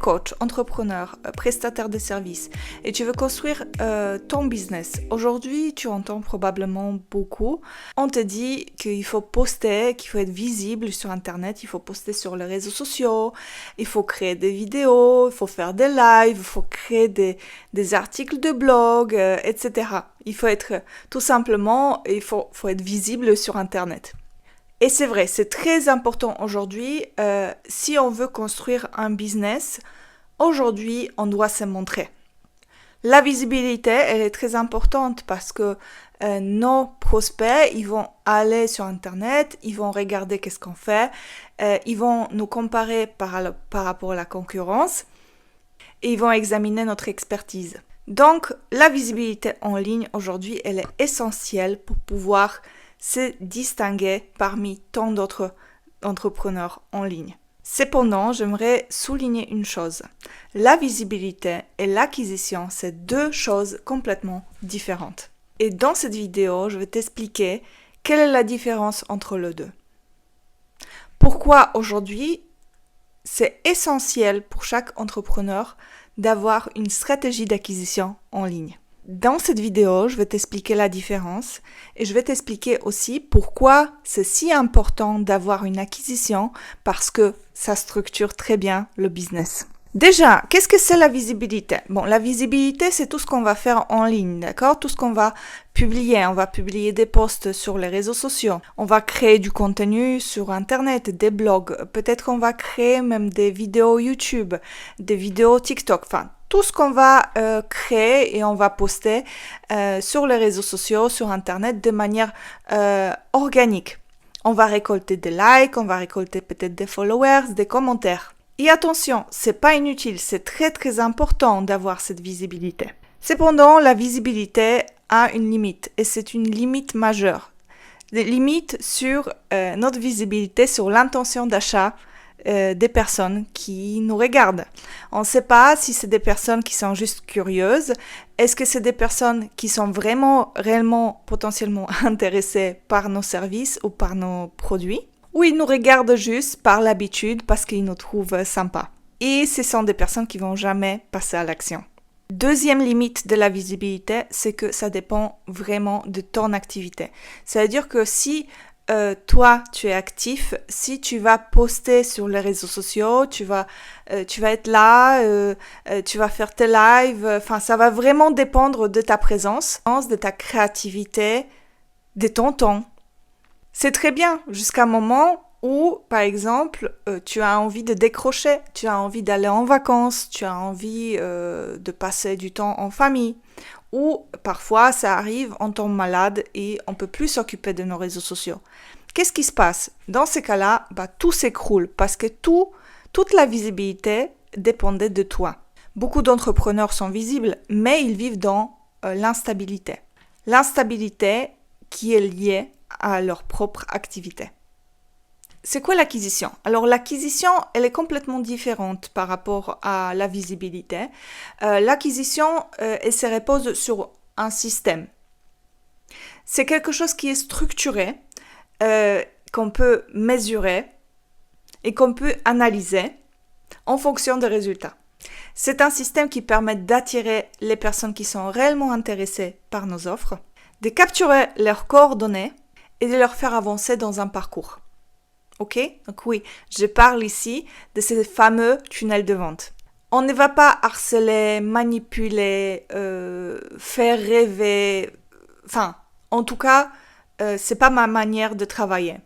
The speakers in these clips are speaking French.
coach, entrepreneur, prestataire de services et tu veux construire ton business. Aujourd'hui, tu entends probablement beaucoup. On te dit qu'il faut poster, qu'il faut être visible sur Internet, il faut poster sur les réseaux sociaux, il faut créer des vidéos, il faut faire des lives, il faut créer des articles de blog, etc. Il faut être tout simplement, il faut être visible sur Internet. Et c'est vrai, c'est très important aujourd'hui. Si on veut construire un business, aujourd'hui, on doit se montrer. La visibilité, elle est très importante parce que nos prospects, ils vont aller sur Internet, ils vont regarder qu'est-ce qu'on fait, ils vont nous comparer par rapport à la concurrence et ils vont examiner notre expertise. Donc, la visibilité en ligne aujourd'hui, elle est essentielle pour pouvoir se distinguer parmi tant d'autres entrepreneurs en ligne. Cependant, j'aimerais souligner une chose. La visibilité et l'acquisition, c'est deux choses complètement différentes. Et dans cette vidéo, je vais t'expliquer quelle est la différence entre les deux. Pourquoi aujourd'hui, c'est essentiel pour chaque entrepreneur d'avoir une stratégie d'acquisition en ligne. Dans cette vidéo, je vais t'expliquer la différence et je vais t'expliquer aussi pourquoi c'est si important d'avoir une acquisition parce que ça structure très bien le business. Déjà, qu'est-ce que c'est la visibilité? Bon, la visibilité, c'est tout ce qu'on va faire en ligne, d'accord? Tout ce qu'on va publier. On va publier des posts sur les réseaux sociaux. On va créer du contenu sur Internet, des blogs. Peut-être qu'on va créer même des vidéos YouTube, des vidéos TikTok. Enfin, tout ce qu'on va créer et on va poster sur les réseaux sociaux, sur Internet de manière organique. On va récolter des likes, on va récolter peut-être des followers, des commentaires. Et attention, c'est pas inutile, c'est très très important d'avoir cette visibilité. Cependant, la visibilité a une limite et c'est une limite majeure. Des limites sur notre visibilité, sur l'intention d'achat des personnes qui nous regardent. On ne sait pas si c'est des personnes qui sont juste curieuses. Est-ce que c'est des personnes qui sont vraiment, réellement, potentiellement intéressées par nos services ou par nos produits? Ou ils nous regardent juste par l'habitude parce qu'ils nous trouvent sympas. Et ce sont des personnes qui vont jamais passer à l'action. Deuxième limite de la visibilité, c'est que ça dépend vraiment de ton activité. C'est-à-dire que si toi, tu es actif, si tu vas poster sur les réseaux sociaux, tu vas être là, tu vas faire tes lives, enfin, ça va vraiment dépendre de ta présence, de ta créativité, de ton temps. C'est très bien jusqu'à un moment où, par exemple, tu as envie de décrocher, tu as envie d'aller en vacances, tu as envie de passer du temps en famille. Ou parfois, ça arrive, on tombe malade et on ne peut plus s'occuper de nos réseaux sociaux. Qu'est-ce qui se passe? Dans ces cas-là, tout s'écroule parce que toute la visibilité dépendait de toi. Beaucoup d'entrepreneurs sont visibles, mais ils vivent dans l'instabilité. L'instabilité qui est liée à leur propre activité. C'est quoi l'acquisition? Alors l'acquisition, elle est complètement différente par rapport à la visibilité. L'acquisition, elle se repose sur un système. C'est quelque chose qui est structuré, qu'on peut mesurer et qu'on peut analyser en fonction des résultats. C'est un système qui permet d'attirer les personnes qui sont réellement intéressées par nos offres, de capturer leurs coordonnées et de leur faire avancer dans un parcours. Ok? Donc oui, je parle ici de ces fameux tunnels de vente. On ne va pas harceler, manipuler, faire rêver. Enfin, en tout cas, c'est pas ma manière de travailler.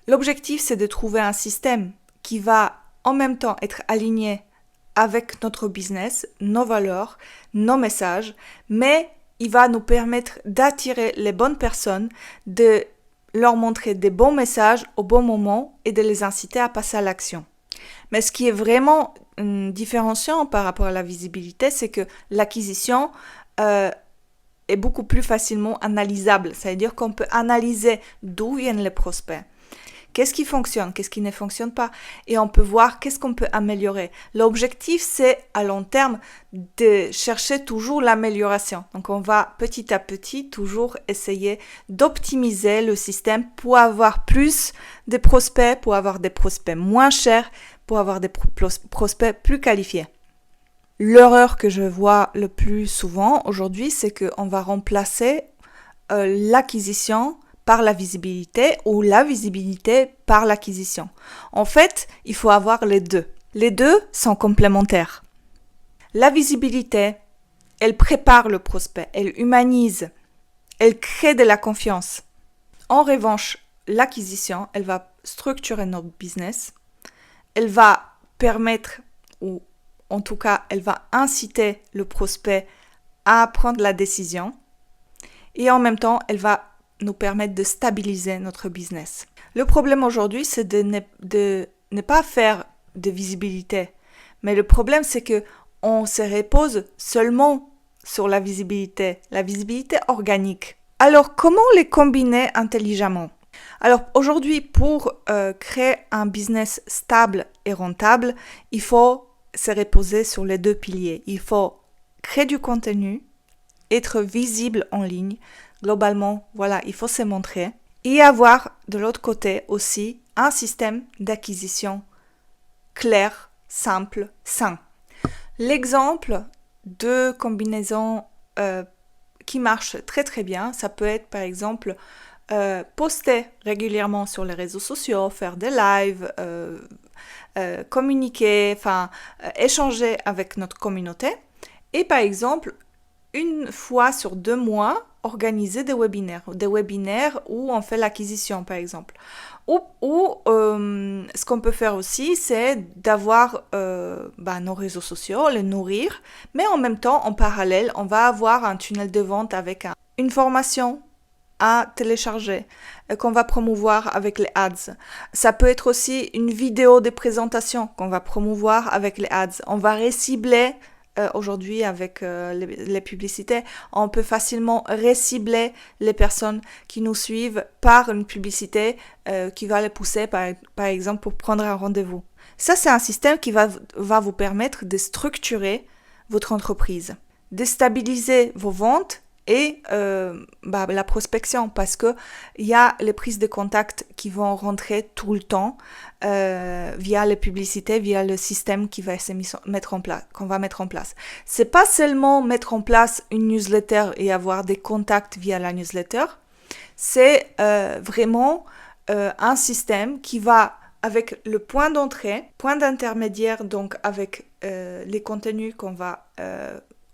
L'objectif, c'est de trouver un système qui va en même temps être aligné avec notre business, nos valeurs, nos messages, mais il va nous permettre d'attirer les bonnes personnes, de leur montrer des bons messages au bon moment et de les inciter à passer à l'action. Mais ce qui est vraiment différenciant par rapport à la visibilité, c'est que l'acquisition est beaucoup plus facilement analysable. C'est-à-dire qu'on peut analyser d'où viennent les prospects. Qu'est-ce qui fonctionne, qu'est-ce qui ne fonctionne pas, et on peut voir qu'est-ce qu'on peut améliorer. L'objectif, c'est à long terme de chercher toujours l'amélioration. Donc, on va petit à petit toujours essayer d'optimiser le système pour avoir plus de prospects, pour avoir des prospects moins chers, pour avoir des prospects plus qualifiés. L'erreur que je vois le plus souvent aujourd'hui, c'est qu'on va remplacer l'acquisition par la visibilité ou la visibilité par l'acquisition. En fait, il faut avoir les deux. Les deux sont complémentaires. La visibilité, elle prépare le prospect, elle humanise, elle crée de la confiance. En revanche, l'acquisition, elle va structurer notre business, elle va permettre, ou en tout cas, elle va inciter le prospect à prendre la décision et en même temps, elle va nous permettre de stabiliser notre business. Le problème aujourd'hui, c'est de ne pas faire de visibilité. Mais le problème, c'est que on se repose seulement sur la visibilité organique. Alors, comment les combiner intelligemment? Alors, aujourd'hui, pour créer un business stable et rentable, il faut se reposer sur les deux piliers. Il faut créer du contenu, être visible en ligne. Globalement, voilà, il faut se montrer. Et avoir de l'autre côté aussi un système d'acquisition clair, simple, sain. L'exemple de combinaison qui marche très très bien, ça peut être par exemple poster régulièrement sur les réseaux sociaux, faire des lives, communiquer, échanger avec notre communauté. Et par exemple, une fois sur 2 mois, organiser des webinaires où on fait l'acquisition par exemple. Ou ce qu'on peut faire aussi, c'est d'avoir nos réseaux sociaux, les nourrir, mais en même temps, en parallèle, on va avoir un tunnel de vente avec une formation à télécharger, qu'on va promouvoir avec les ads. Ça peut être aussi une vidéo de présentation qu'on va promouvoir avec les ads. On va recibler aujourd'hui avec les publicités, on peut facilement recibler les personnes qui nous suivent par une publicité qui va les pousser par exemple pour prendre un rendez-vous. Ça, c'est un système qui va vous permettre de structurer votre entreprise, de stabiliser vos ventes et la prospection, parce que il y a les prises de contact qui vont rentrer tout le temps via les publicités, via le système qui va se mettre en place, qu'on va mettre en place. C'est pas seulement mettre en place une newsletter et avoir des contacts via la newsletter, c'est vraiment un système qui va avec le point d'entrée, point d'intermédiaire, donc avec les contenus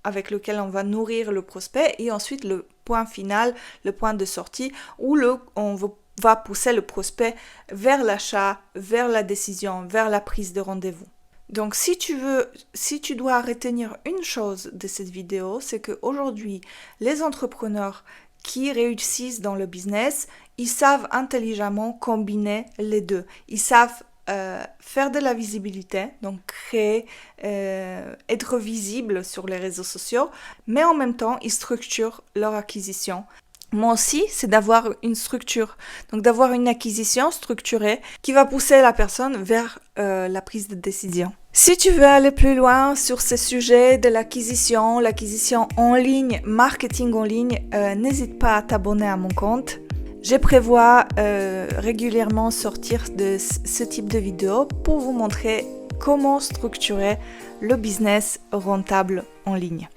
avec lequel on va nourrir le prospect, et ensuite le point final, le point de sortie, où on va pousser le prospect vers l'achat, vers la décision, vers la prise de rendez-vous. Donc si tu dois retenir une chose de cette vidéo, c'est qu'aujourd'hui, les entrepreneurs qui réussissent dans le business, ils savent intelligemment combiner les deux. Ils savent faire de la visibilité, donc créer, être visible sur les réseaux sociaux, mais en même temps, ils structurent leur acquisition. Moi aussi, c'est d'avoir une structure, donc d'avoir une acquisition structurée qui va pousser la personne vers la prise de décision. Si tu veux aller plus loin sur ce sujet de l'acquisition en ligne, marketing en ligne, n'hésite pas à t'abonner à mon compte. Je prévois régulièrement sortir de ce type de vidéos pour vous montrer comment structurer le business rentable en ligne.